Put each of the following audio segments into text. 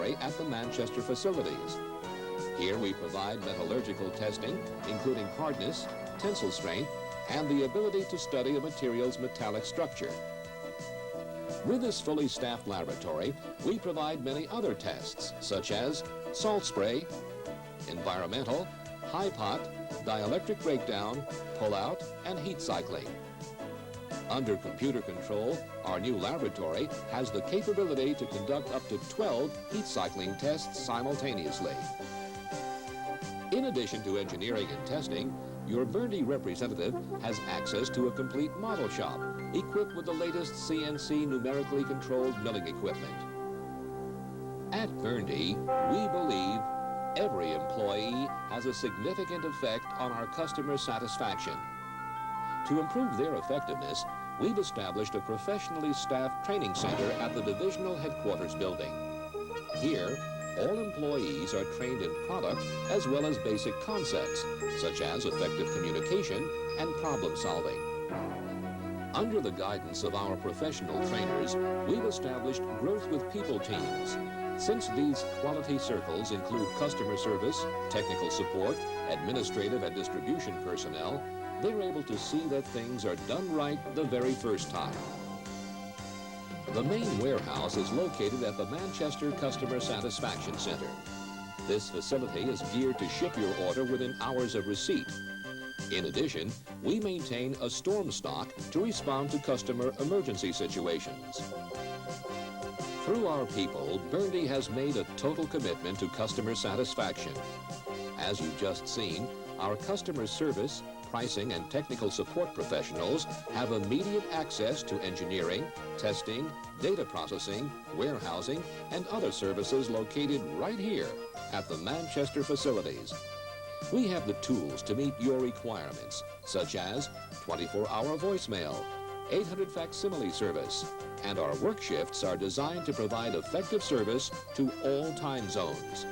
laboratory at the Manchester facilities. Here we provide metallurgical testing, including hardness, tensile strength, and the ability to study a material's metallic structure. With this fully staffed laboratory, we provide many other tests, such as salt spray, environmental, high pot, dielectric breakdown, pull-out, and heat cycling. Under computer control, our new laboratory has the capability to conduct up to 12 heat cycling tests simultaneously. In addition to engineering and testing, your Burndy representative has access to a complete model shop equipped with the latest CNC numerically controlled milling equipment. At Burndy, we believe every employee has a significant effect on our customer satisfaction. To improve their effectiveness, we've established a professionally staffed training center at the divisional headquarters building. Here, all employees are trained in product as well as basic concepts, such as effective communication and problem solving. Under the guidance of our professional trainers, we've established growth with people teams. Since these quality circles include customer service, technical support, administrative and distribution personnel, they're able to see that things are done right the very first time. The main warehouse is located at the Manchester Customer Satisfaction Center. This facility is geared to ship your order within hours of receipt. In addition, we maintain a storm stock to respond to customer emergency situations. Through our people, Burndy has made a total commitment to customer satisfaction. As you've just seen, our customer service, pricing, and technical support professionals have immediate access to engineering, testing, data processing, warehousing, and other services located right here at the Manchester facilities. We have the tools to meet your requirements, such as 24-hour voicemail, 800 facsimile service, and our work shifts are designed to provide effective service to all time zones.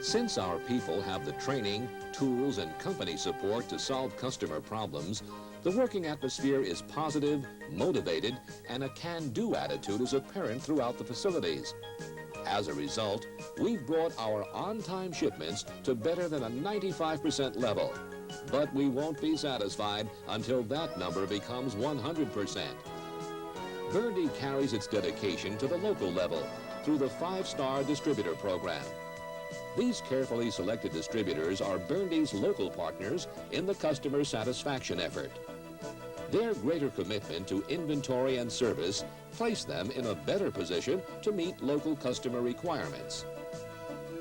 Since our people have the training, tools, and company support to solve customer problems, the working atmosphere is positive, motivated, and a can-do attitude is apparent throughout the facilities. As a result, we've brought our on-time shipments to better than a 95% level. But we won't be satisfied until that number becomes 100%. Burndy carries its dedication to the local level through the 5-star distributor program. These carefully selected distributors are Burndy's local partners in the customer satisfaction effort. Their greater commitment to inventory and service place them in a better position to meet local customer requirements.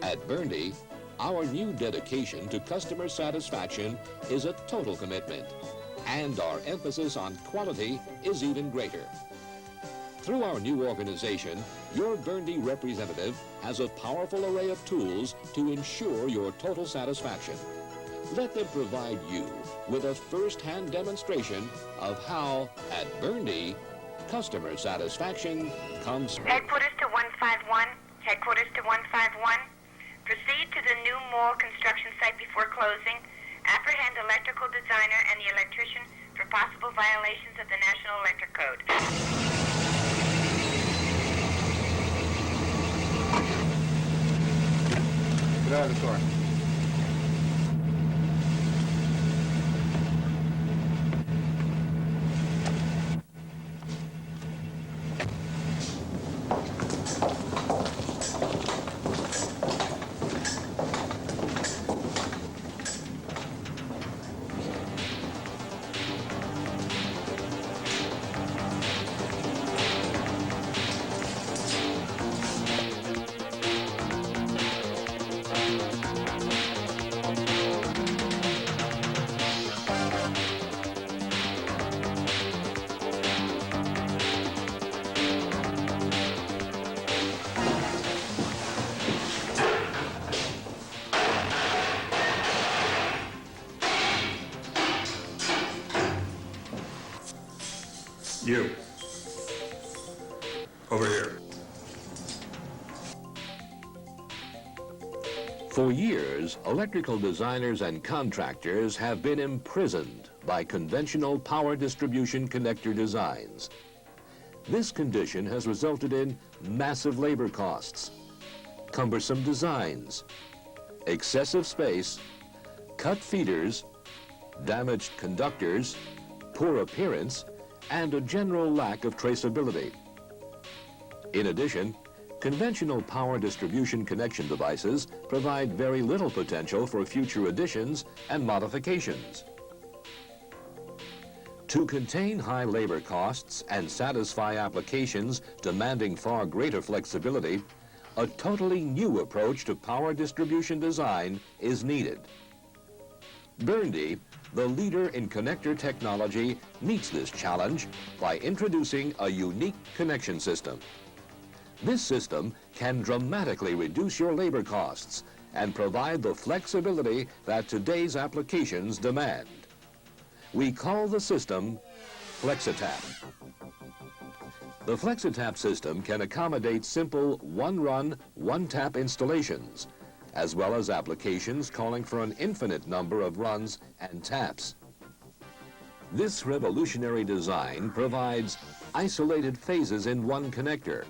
At Burndy, our new dedication to customer satisfaction is a total commitment, and our emphasis on quality is even greater. Through our new organization, your Burndy representative has a powerful array of tools to ensure your total satisfaction. Let them provide you with a first-hand demonstration of how, at Burndy, customer satisfaction comes. Headquarters to 151. Headquarters to 151. Proceed to the new mall construction site before closing. Apprehend electrical designer and the electrician for possible violations of the National Electric Code. Get out of the car. You. Over here. For years, electrical designers and contractors have been imprisoned by conventional power distribution connector designs. This condition has resulted in massive labor costs, cumbersome designs, excessive space, cut feeders, damaged conductors, poor appearance, and a general lack of traceability. In addition, conventional power distribution connection devices provide very little potential for future additions and modifications. To contain high labor costs and satisfy applications demanding far greater flexibility, a totally new approach to power distribution design is needed. Burndy, the leader in connector technology, meets this challenge by introducing a unique connection system. This system can dramatically reduce your labor costs and provide the flexibility that today's applications demand. We call the system FlexiTap. The FlexiTap system can accommodate simple one-run, one-tap installations, as well as applications calling for an infinite number of runs and taps. This revolutionary design provides isolated phases in one connector,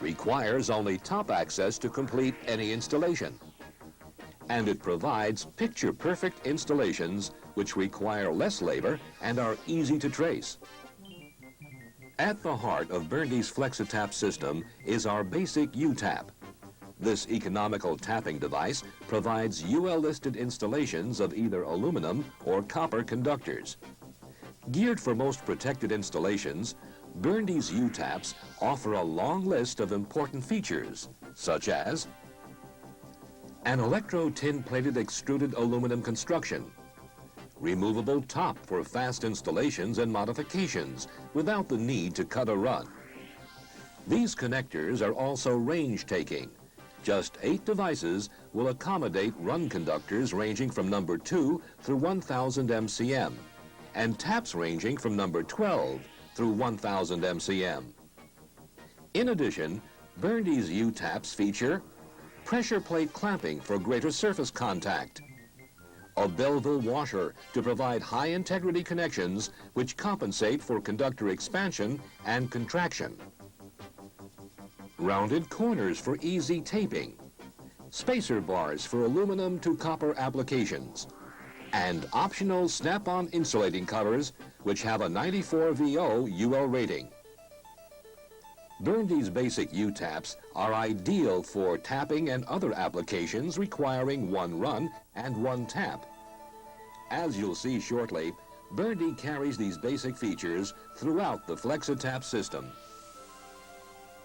requires only top access to complete any installation, and it provides picture-perfect installations which require less labor and are easy to trace. At the heart of Burndy's FlexiTap system is our basic U-Tap. This economical tapping device provides UL-listed installations of either aluminum or copper conductors. Geared for most protected installations, Burndy's U-Taps offer a long list of important features, such as an electro-tin-plated extruded aluminum construction, removable top for fast installations and modifications without the need to cut a run. These connectors are also range-taking. Just 8 devices will accommodate run conductors ranging from number 2 through 1000 MCM and taps ranging from number 12 through 1000 MCM. In addition, Burndy's U-Taps feature pressure plate clamping for greater surface contact, a Belleville washer to provide high-integrity connections which compensate for conductor expansion and contraction, rounded corners for easy taping, spacer bars for aluminum to copper applications, and optional snap-on insulating covers which have a 94 VO UL rating. Burndy's basic U-Taps are ideal for tapping and other applications requiring one run and one tap. As you'll see shortly, Burndy carries these basic features throughout the FlexiTap system.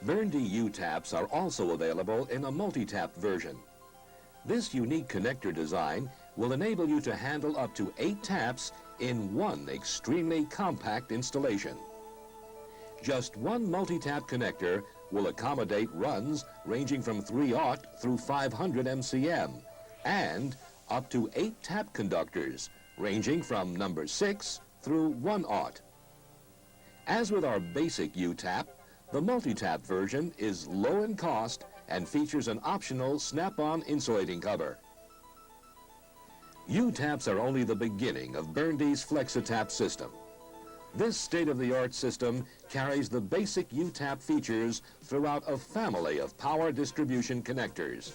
Burndy U-Taps are also available in a multi-tap version. This unique connector design will enable you to handle up to 8 taps in one extremely compact installation. Just one multi-tap connector will accommodate runs ranging from 3/0 through 500 MCM and up to 8 tap conductors ranging from number 6 through 1/0. As with our basic U-Tap, the multi-tap version is low in cost and features an optional snap-on insulating cover. U-Taps are only the beginning of Burndy's FlexiTap system. This state-of-the-art system carries the basic U-Tap features throughout a family of power distribution connectors.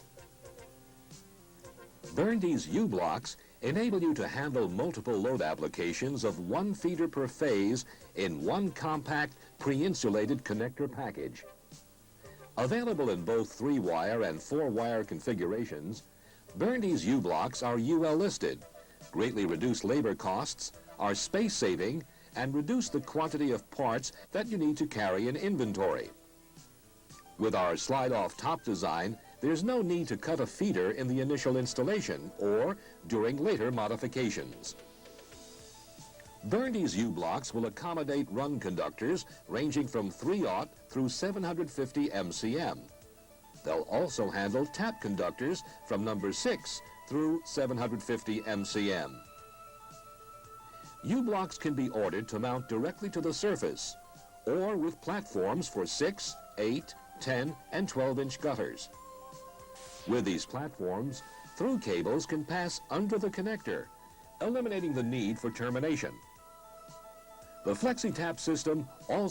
Burndy's U-Blocks enable you to handle multiple load applications of 1 feeder per phase in one compact pre-insulated connector package. Available in both 3-wire and 4-wire configurations, Burndy's U-Blocks are UL-listed, greatly reduce labor costs, are space-saving, and reduce the quantity of parts that you need to carry in inventory. With our slide-off top design, there's no need to cut a feeder in the initial installation or during later modifications. Burndy's U-Blocks will accommodate run conductors ranging from 3/0 through 750 MCM. They'll also handle tap conductors from number 6 through 750 MCM. U-Blocks can be ordered to mount directly to the surface or with platforms for 6, 8, 10, and 12-inch gutters. With these platforms, through cables can pass under the connector, eliminating the need for termination. The FlexiTap system also